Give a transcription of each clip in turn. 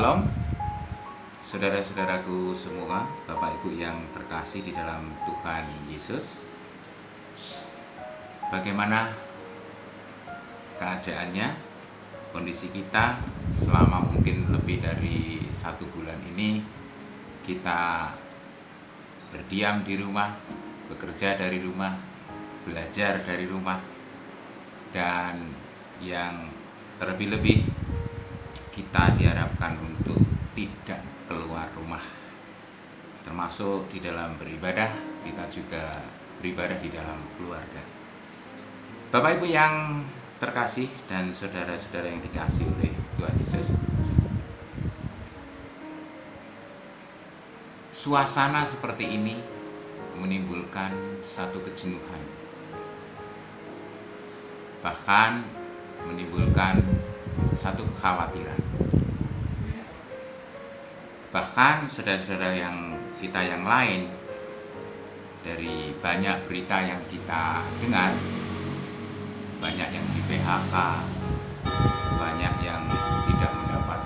Shalom, saudara-saudaraku semua, Bapak Ibu yang terkasih di dalam Tuhan Yesus. Bagaimana keadaannya, kondisi kita selama mungkin lebih dari 1 bulan ini? Kita berdiam di rumah, bekerja dari rumah, belajar dari rumah, dan yang terlebih-lebih kita diharapkan untuk tidak keluar rumah. Termasuk di dalam beribadah, kita juga beribadah di dalam keluarga. Bapak Ibu yang terkasih dan saudara-saudara yang dikasihi oleh Tuhan Yesus, suasana seperti ini menimbulkan satu kejenuhan, bahkan menimbulkan satu kekhawatiran. Bahkan saudara-saudara kita yang lain, dari banyak berita yang kita dengar, banyak yang di PHK, banyak yang tidak mendapat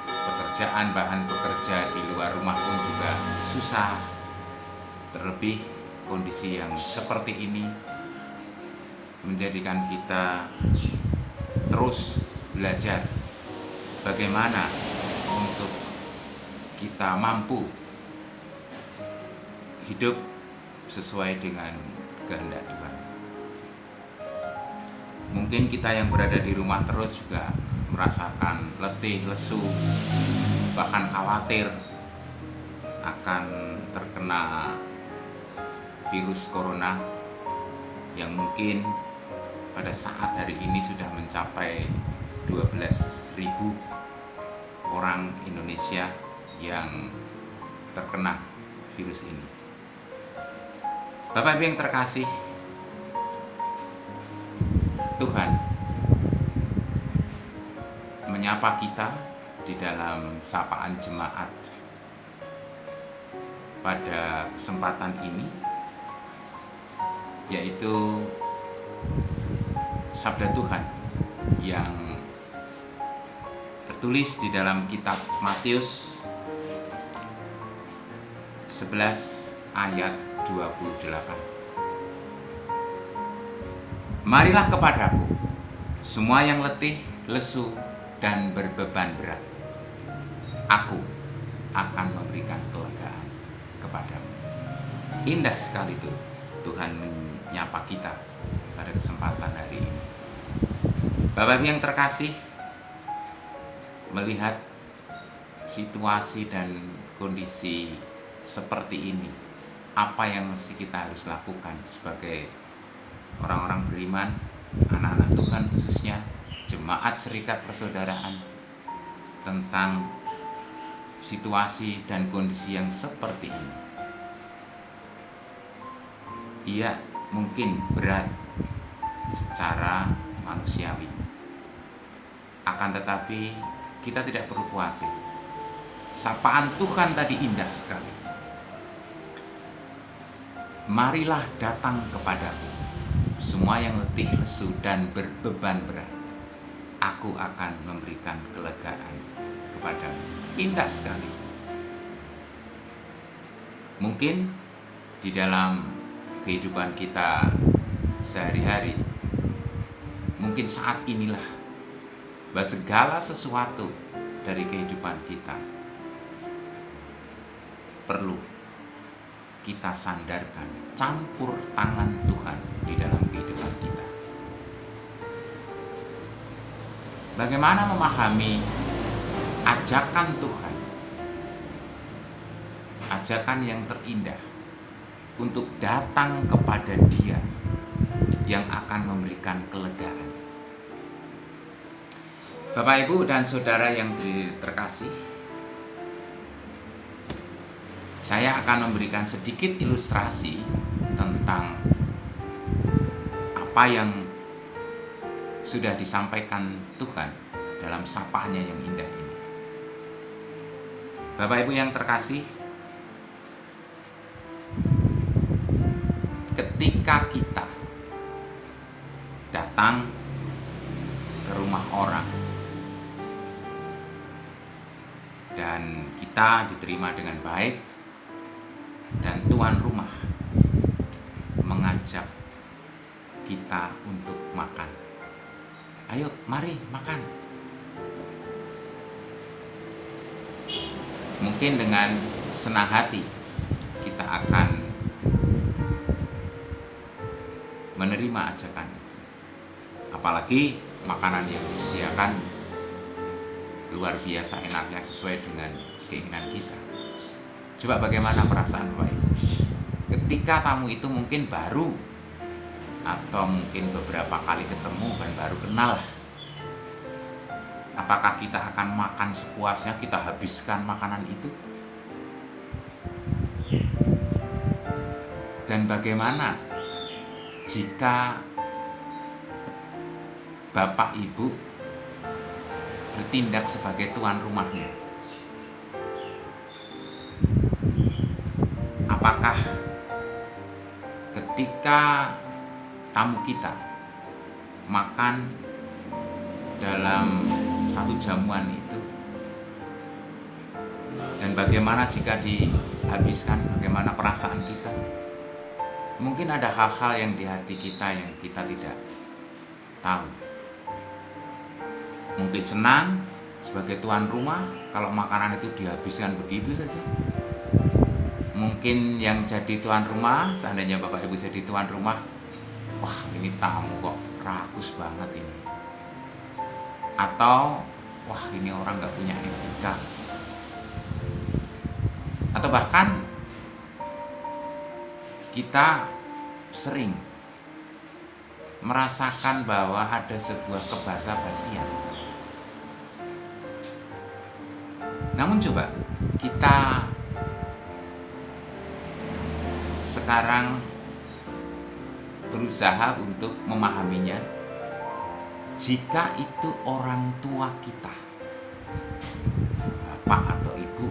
pekerjaan, bahkan bekerja di luar rumah pun juga susah. Terlebih kondisi yang seperti ini menjadikan kita terus belajar bagaimana untuk kita mampu hidup sesuai dengan kehendak Tuhan. Mungkin kita yang berada di rumah terus juga merasakan letih, lesu, bahkan khawatir akan terkena virus corona yang mungkin pada saat hari ini sudah mencapai 12.000 orang Indonesia yang terkena virus ini. Bapak Ibu yang terkasih, Tuhan menyapa kita di dalam sapaan jemaat pada kesempatan ini, yaitu sabda Tuhan yang tertulis di dalam kitab Matius 11 ayat 28. Marilah kepadaku semua yang letih, lesu, dan berbeban berat. Aku akan memberikan kelegaan kepadamu. Indah sekali tuh Tuhan menyapa kita pada kesempatan hari ini. Bapak Ibu yang terkasih, melihat situasi dan kondisi seperti ini, apa yang mesti kita harus lakukan sebagai orang-orang beriman, anak-anak Tuhan khususnya, jemaat serikat persaudaraan, tentang situasi dan kondisi yang seperti ini? Iya, mungkin berat secara manusiawi, akan tetapi kita tidak perlu khawatir. Sapaan Tuhan tadi indah sekali. Marilah datang kepadaku semua yang letih, lesu, dan berbeban berat. Aku akan memberikan kelegaan kepadamu. Indah sekali. Mungkin di dalam kehidupan kita sehari-hari, mungkin saat inilah bahwa segala sesuatu dari kehidupan kita perlu kita sandarkan campur tangan Tuhan di dalam kehidupan kita. Bagaimana memahami ajakan Tuhan, ajakan yang terindah untuk datang kepada Dia yang akan memberikan kelegaan. Bapak Ibu dan saudara yang terkasih, saya akan memberikan sedikit ilustrasi tentang apa yang sudah disampaikan Tuhan dalam sapaannya yang indah ini. Bapak Ibu yang terkasih, ketika kita datang ke rumah orang, dan kita diterima dengan baik, dan tuan rumah mengajak kita untuk makan. Ayo, mari makan. Mungkin dengan senang hati kita akan menerima ajakan itu. Apalagi makanan yang disediakan luar biasa enaknya, sesuai dengan keinginan kita. Coba bagaimana perasaan Bapak Ibu ketika tamu itu mungkin baru, atau mungkin beberapa kali ketemu dan baru kenal. Apakah kita akan makan sepuasnya, kita habiskan makanan itu? Dan bagaimana jika Bapak Ibu bertindak sebagai tuan rumahnya? Apakah ketika tamu kita makan dalam satu jamuan itu, dan bagaimana jika dihabiskan, bagaimana perasaan kita? Mungkin ada hal-hal yang di hati kita yang kita tidak tahu. Mungkin senang sebagai tuan rumah kalau makanan itu dihabiskan begitu saja. Mungkin yang jadi tuan rumah, seandainya Bapak Ibu jadi tuan rumah, wah ini tamu kok rakus banget ini. Atau wah ini orang gak punya etika. Atau bahkan kita sering merasakan bahwa ada sebuah kebasa-basian. Namun coba kita sekarang berusaha untuk memahaminya. Jika itu orang tua kita, bapak atau ibu,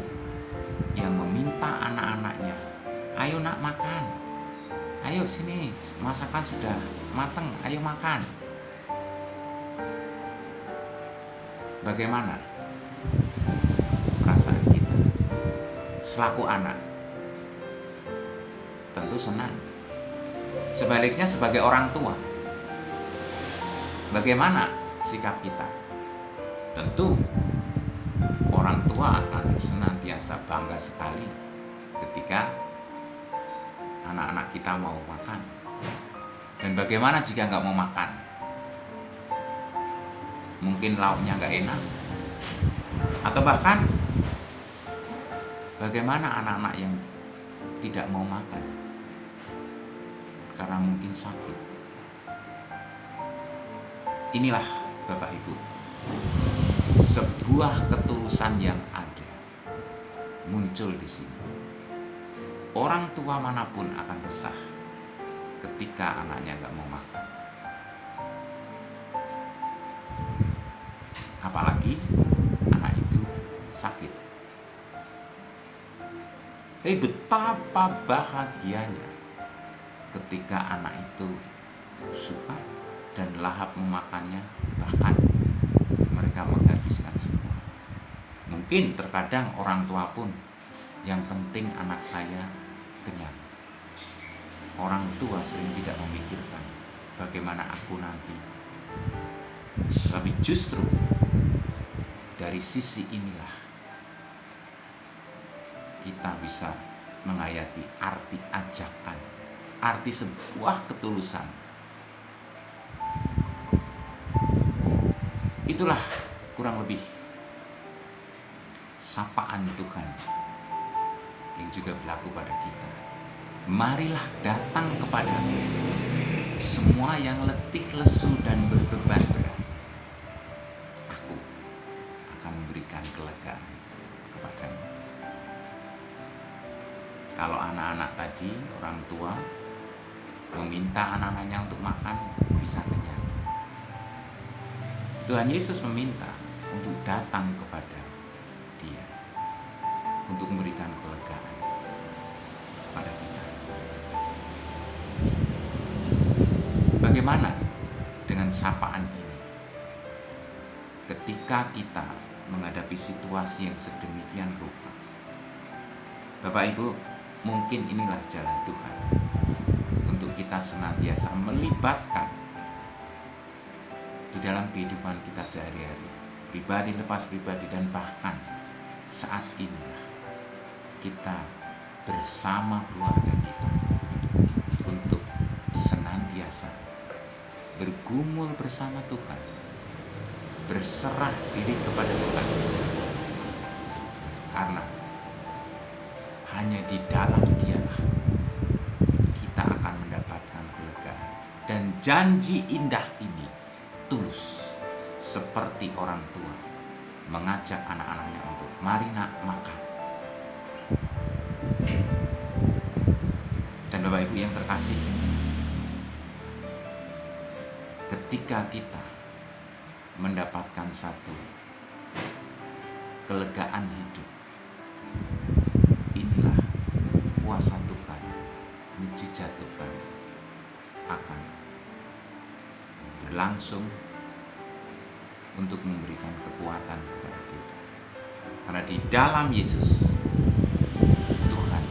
yang meminta anak-anaknya, ayo nak makan, ayo sini, masakan sudah matang, ayo makan. Bagaimana perasaan kita selaku anak? Tentu senang. Sebaliknya sebagai orang tua, bagaimana sikap kita? Tentu orang tua akan senantiasa bangga sekali ketika anak-anak kita mau makan. Dan bagaimana jika nggak mau makan? Mungkin lauknya nggak enak. Atau bahkan bagaimana anak-anak yang tidak mau makan karena mungkin sakit? Inilah Bapak Ibu, sebuah ketulusan yang ada muncul di sini. Orang tua manapun akan resah ketika anaknya gak mau makan. Apalagi anak itu sakit. Tapi betapa bahagianya ketika anak itu suka dan lahap memakannya, bahkan mereka menghabiskan semua. Mungkin terkadang orang tua pun, yang penting anak saya kenyang. Orang tua sering tidak memikirkan bagaimana aku nanti. Tapi justru dari sisi inilah kita bisa menghayati arti ajakan, arti sebuah ketulusan. Itulah kurang lebih sapaan Tuhan yang juga berlaku pada kita. Marilah datang kepadaku, semua yang letih, lesu, dan berbeban berat. Aku akan memberikan kelegaan kepadamu. Kalau anak-anak tadi, orang tua meminta anak-anaknya untuk makan, bisa kenyang. Tuhan Yesus meminta untuk datang kepada Dia, untuk memberikan kelegaan pada kita. Bagaimana dengan sapaan ini? Ketika kita menghadapi situasi yang sedemikian rupa. Bapak Ibu, mungkin inilah jalan Tuhan untuk kita senantiasa melibatkan di dalam kehidupan kita sehari-hari, pribadi lepas pribadi, dan bahkan saat inilah kita bersama keluarga kita untuk senantiasa bergumul bersama Tuhan, berserah diri kepada Tuhan, karena hanya di dalam Dialah kita akan mendapatkan kelegaan. Dan janji indah ini tulus, seperti orang tua mengajak anak-anaknya untuk mari nak makan. Dan Bapak Ibu yang terkasih, ketika kita mendapatkan satu kelegaan hidup, inilah kuasa Tuhan, mujizat Tuhan akan berlangsung untuk memberikan kekuatan kepada kita. Karena di dalam Yesus, Tuhan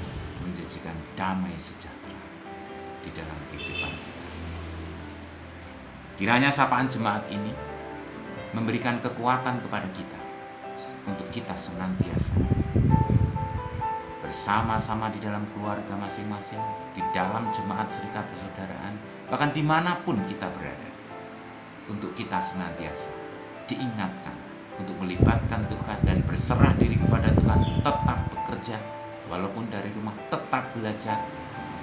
menjanjikan damai sejahtera di dalam kehidupan kita. Kiranya sapaan jemaat ini memberikan kekuatan kepada kita untuk kita senantiasa bersama-sama di dalam keluarga masing-masing, di dalam jemaat serikat persaudaraan, bahkan dimanapun kita berada, untuk kita senantiasa diingatkan untuk melibatkan Tuhan dan berserah diri kepada Tuhan, tetap bekerja walaupun dari rumah, tetap belajar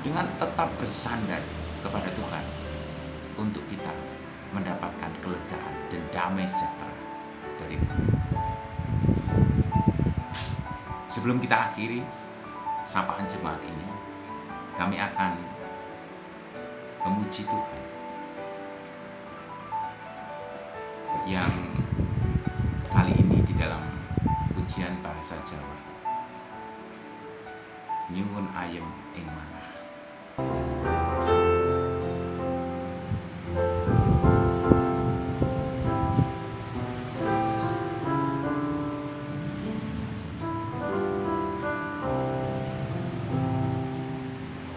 dengan tetap bersandar kepada Tuhan, untuk kita mendapatkan kelegaan dan damai sejahtera dari Tuhan. Sebelum kita akhiri sapaan jemaat ini, kami akan memuji Tuhan yang kali ini di dalam pujian bahasa Jawa, nyuwun ayem ing manah.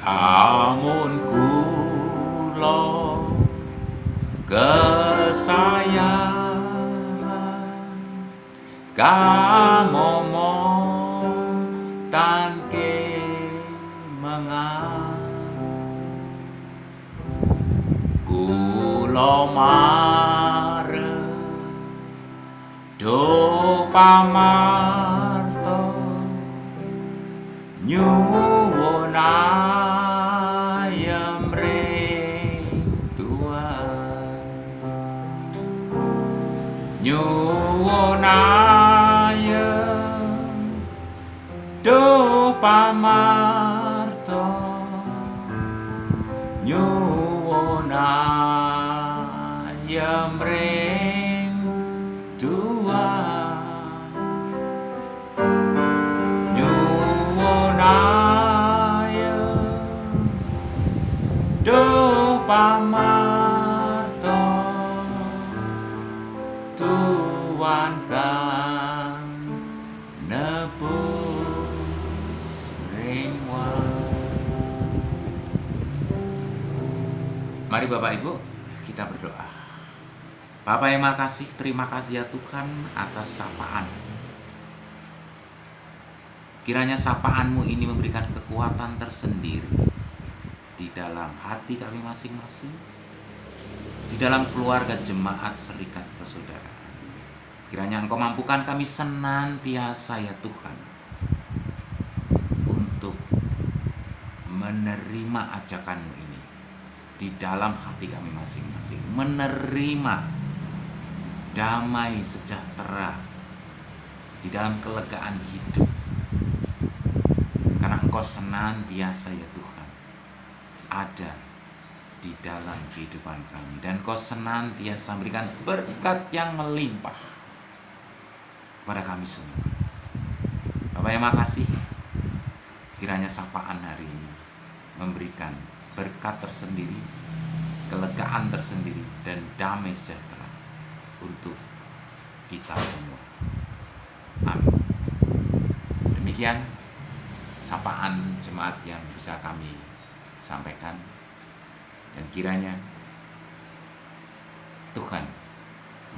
Amun kula kesayangan kamomong tangke mengang, kula marep do pamarto nyuwun ayem ring Tuhan, nyuwun ayem do pamarto nyuwun ayem ring Tuhan, nyuwun ayem do pamarto Tuhan kang nebus ringwan. Mari Bapak Ibu kita berdoa. Bapa yang makasih, terima kasih ya Tuhan atas sapaan. Kiranya sapaan-Mu ini memberikan kekuatan tersendiri di dalam hati kami masing-masing, di dalam keluarga jemaat serikat persaudaraan. Kiranya Engkau mampukan kami senantiasa ya Tuhan untuk menerima ajakan-Mu ini di dalam hati kami masing-masing, menerima damai sejahtera di dalam kelegaan hidup, karena Engkau senantiasa ya Tuhan ada di dalam kehidupan kami, dan Engkau senantiasa memberikan berkat yang melimpah kepada kami semua. Bapak yang makasih, kiranya sapaan hari ini memberikan berkat tersendiri, kelegaan tersendiri, dan damai sejahtera untuk kita semua. Demikian sapaan jemaat yang bisa kami sampaikan, dan kiranya Tuhan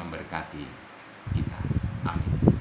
memberkati kita. Amin.